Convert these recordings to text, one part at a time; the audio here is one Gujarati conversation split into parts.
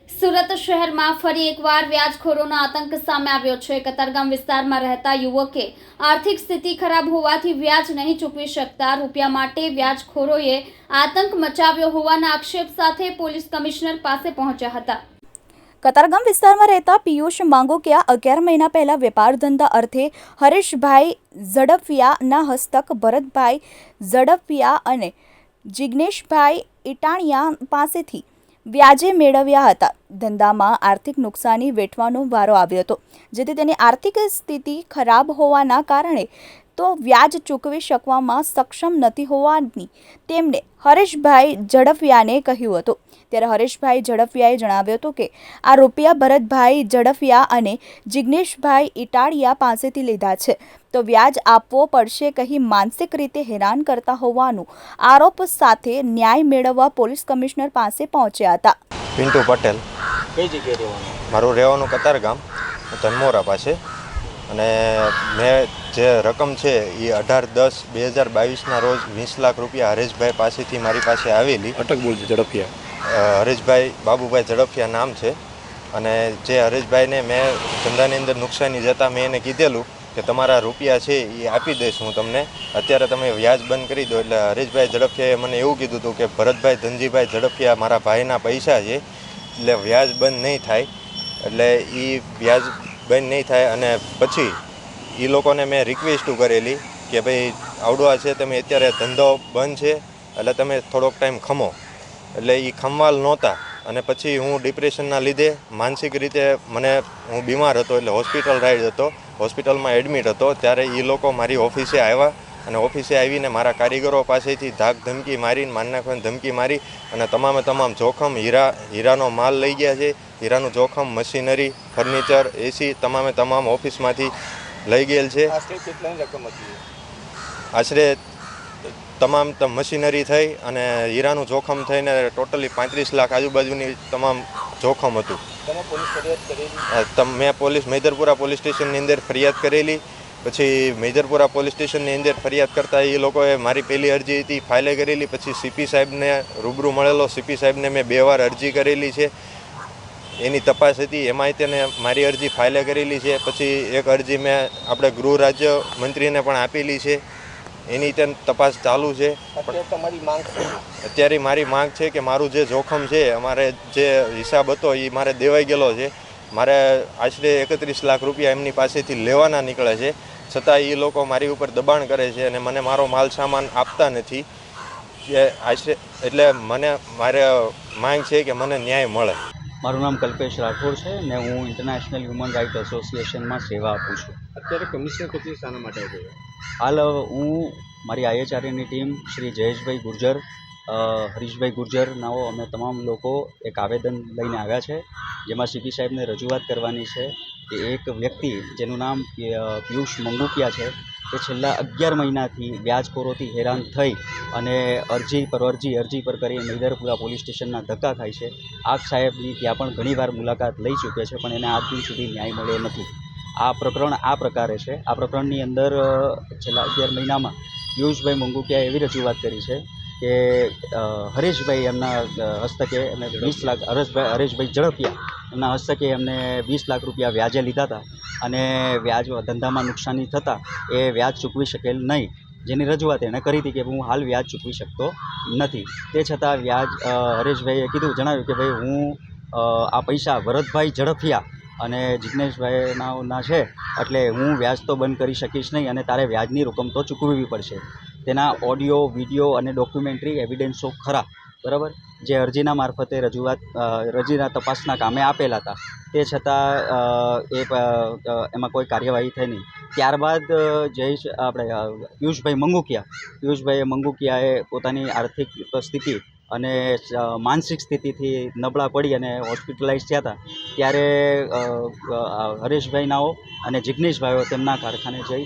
સુરત શહેરમાં ફરી એકવાર વ્યાજખોરોનો આતંક સામે આવ્યો છે। કતારગામ વિસ્તારમાં રહેતા યુવકે આર્થિક સ્થિતિ ખરાબ હોવાથી વ્યાજ નહીં ચૂકવી શકતા રૂપિયા માટે વ્યાજખોરોએ આતંક મચાવ્યો હોવાના આક્ષેપ સાથે પોલીસ કમિશનર પાસે પહોંચ્યા હતા। કતારગામ વિસ્તારમાં રહેતા પિયુષ માંગોકિયા 11 મહિના પહેલા વેપાર ધંધા અર્થે હરેશભાઈ ઝડફિયાના હસ્તક ભરતભાઈ ઝડફિયા અને જિગ્નેશભાઈ ઇટાણિયા પાસેથી વ્યાજે મેળવ્યા હતા। ધંધામાં આર્થિક નુકસાની વેઠવાનો વારો આવ્યો હતો, જેથી તેની આર્થિક સ્થિતિ ખરાબ હોવાના કારણે તો વ્યાજ ચૂકવી શકવામાં સક્ષમ નથી હોવાની તેમણે હરેશભાઈ ઝડફિયાને કહ્યું હતું। ત્યારે હરેશભાઈ ઝડફિયાએ જણાવ્યું હતું કે આ રૂપિયા ભરતભાઈ ઝડફિયા અને જિગ્નેશભાઈ ઇટાળિયા પાસેથી લીધા છે, તો વ્યાજ આપવો પડશે કહી માનસિક રીતે હેરાન કરતા હોવાનું આરોપ સાથે ન્યાય મેળવવા પોલીસ કમિશનર પાસે પહોંચ્યા હતા। પિન્ટુ પટેલ। કઈ જગ્યાએ રહેવાનું? મારું રહેવાનું કતારગામ ધનમોરા પાસે, અને મેં જે રકમ છે એ 18/10/2022ના રોજ 20 લાખ રૂપિયા હરેશભાઈ પાસેથી મારી પાસે આવેલી। અટક બોલ ઝડપિયા। હરેશભાઈ બાબુભાઈ ઝડફિયા નામ છે, અને જે હરેશભાઈને મેં ધંધાની અંદર નુકસાની જતાં મેં એને કીધેલું કે તમારા રૂપિયા છે એ આપી દઈશ હું તમને, અત્યારે તમે વ્યાજ બંધ કરી દો। એટલે હરેશભાઈ ઝડફિયાએ મને એવું કીધું હતું કે ભરતભાઈ ધનજીભાઈ ઝડફિયા મારા ભાઈના પૈસા છે, એટલે વ્યાજ બંધ નહીં થાય, એટલે એ વ્યાજ બંધ નહીં થાય। અને પછી એ લોકોને મેં રિક્વેસ્ટ કરેલી કે ભાઈ આવડવા છે, તમે અત્યારે ધંધો બંધ છે એટલે તમે થોડોક ટાઈમ ખમો, એટલે એ ખમવાલ નહોતા। અને પછી હું ડિપ્રેશનના લીધે માનસિક રીતે હું બીમાર હતો, એટલે હોસ્પિટલ રાઈડ હતો, હોસ્પિટલમાં એડમિટ હતો। ત્યારે એ લોકો મારી ઓફિસે આવ્યા, અને ઓફિસે આવીને મારા કારીગરો પાસેથી ધાક ધમકી મારીને મારી નાખવાની ધમકી મારી, અને તમામ જોખમ હીરાનો માલ લઈ ગયા છે। હીરાનું જોખમ, મશીનરી, ફર્નિચર, એસી તમામ ઓફિસમાંથી લઈ ગયેલ છે। આશરે કેટલાની રકમ હતી? આશરે તમામ મશીનરી થઈ અને હીરાનું જોખમ થઈને ટોટલી 35 લાખ આજુબાજુની તમામ જોખમ હતું। તમે પોલીસ ફરિયાદ કરેલી? મેં મેજરપુરા પોલીસ સ્ટેશનની અંદર ફરિયાદ કરેલી। પછી મેજરપુરા પોલીસ સ્ટેશનની અંદર ફરિયાદ કરતાં એ લોકોએ મારી પહેલી અરજી હતી ફાઇલે કરેલી। પછી સીપી સાહેબને રૂબરૂ મળેલો, સીપી સાહેબને મેં 2 વાર અરજી કરેલી છે, એની તપાસ હતી, એમાંય તેને મારી અરજી ફાઇલે કરેલી છે। પછી એક અરજી મેં આપણે ગૃહ રાજ્ય મંત્રીને પણ આપેલી છે, એની તેમ તપાસ ચાલુ છે। તમારી માંગ છે? અત્યારે મારી માંગ છે કે મારું જે જોખમ છે, અમારે જે હિસાબ હતો એ મારે દેવાઈ ગયેલો છે। મારે આશરે 31 લાખ રૂપિયા એમની પાસેથી લેવાના નીકળે છે, છતાં એ લોકો મારી ઉપર દબાણ કરે છે અને મને મારો માલ સામાન આપતા નથી। એટલે મારે માંગ છે કે મને ન્યાય મળે। મારું નામ કલ્પેશ રાઠોડ છે ને હું ઇન્ટરનેશનલ હ્યુમન રાઇટ એસોસિએશનમાં સેવા આપું છું। અત્યારે કમિશનર કચેરી શાના માટે આવ્યો? હાલ હું મારી આઈએચઆરની ટીમ શ્રી જયેશભાઈ ગુર્જર, હરીશભાઈ ગુર્જરનાઓ અમે તમામ લોકો એક આવેદન લઈને આવ્યા છે, જેમાં સીપી સાહેબને રજૂઆત કરવાની છે કે એક વ્યક્તિ જેનું નામ પિયુષ મંગુકિયા છે, તે છેલ્લા 11 મહિનાથી વ્યાજખોરોથી હેરાન થઈ અને અરજી પર કરી મેદરપુરા પોલીસ સ્ટેશનના ધક્કા ખાય છે। આપ સાહેબની ત્યાં પણ ઘણીવાર મુલાકાત લઈ ચૂક્યા છે, પણ એને આજ દિન સુધી ન્યાય મળ્યો નથી। આ પ્રકરણ આ પ્રકારે છે। આ પ્રકરણની અંદર છેલ્લા 11 મહિનામાં પિયુષભાઈ મંગુકિયાએ એવી રજૂઆત કરી છે કે હરેશભાઈ એમના હસ્તકે એમને 20 લાખ હરેશભાઈ ઝડફિયા એમના હસ્તકે એમને 20 લાખ રૂપિયા વ્યાજે લીધા હતા, અને ધંધામાં નુકસાની થતાં એ વ્યાજ ચૂકવી શકેલ નહીં, જેની રજૂઆત એણે કરી હતી કે હું હાલ વ્યાજ ચૂકવી શકતો નથી। તે છતાં હરેશભાઈએ જણાવ્યું કે ભાઈ હું આ પૈસા ભરતભાઈ ઝડફિયા અને જિગ્નેશભાઈના છે, એટલે હું વ્યાજ તો બંધ કરી શકીશ નહીં, અને તારે વ્યાજની રકમ તો ચૂકવવી પડશે। તેના ઓડિયો, વિડીયો અને ડોક્યુમેન્ટરી એવિડન્સો ખરા, બરાબર, જે અરજીના મારફતે અરજીના તપાસના કામે આપેલા હતા, તે છતાં એમાં કોઈ કાર્યવાહી થઈ નહીં। ત્યારબાદ પિયુષભાઈ મંગુકિયાએ પોતાની આર્થિક સ્થિતિ અને માનસિક સ્થિતિથી નબળા પડી અને હોસ્પિટલાઇઝ થયા હતા, ત્યારે હરેશભાઈનાઓ અને જિગ્નેશભાઈઓ તેમના કારખાને જઈ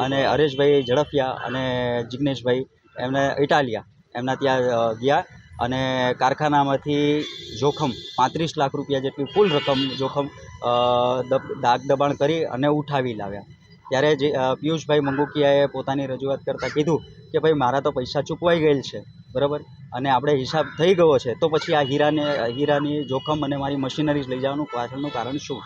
અને હરેશભાઈ ઝડફિયા અને જિગ્નેશભાઈ એમને ઇટાલિયા એમના ત્યાં ગયા અને કારખાનામાંથી જોખમ 35 લાખ રૂપિયા જેટલી કુલ રકમ જોખમ દબાણ કરી અને ઉઠાવી લાવ્યા। ત્યારે પિયુષભાઈ મંગુકિયાએ પોતાની રજૂઆત કરતાં કીધું કે ભાઈ મારા તો પૈસા ચૂકવાઈ ગયેલ છે, બરાબર, અને આપણે હિસાબ થઈ ગયો છે, તો પછી આ હીરાની જોખમ અને મારી મશીનરીઝ લઈ જવાનું પાછળનું કારણ શું?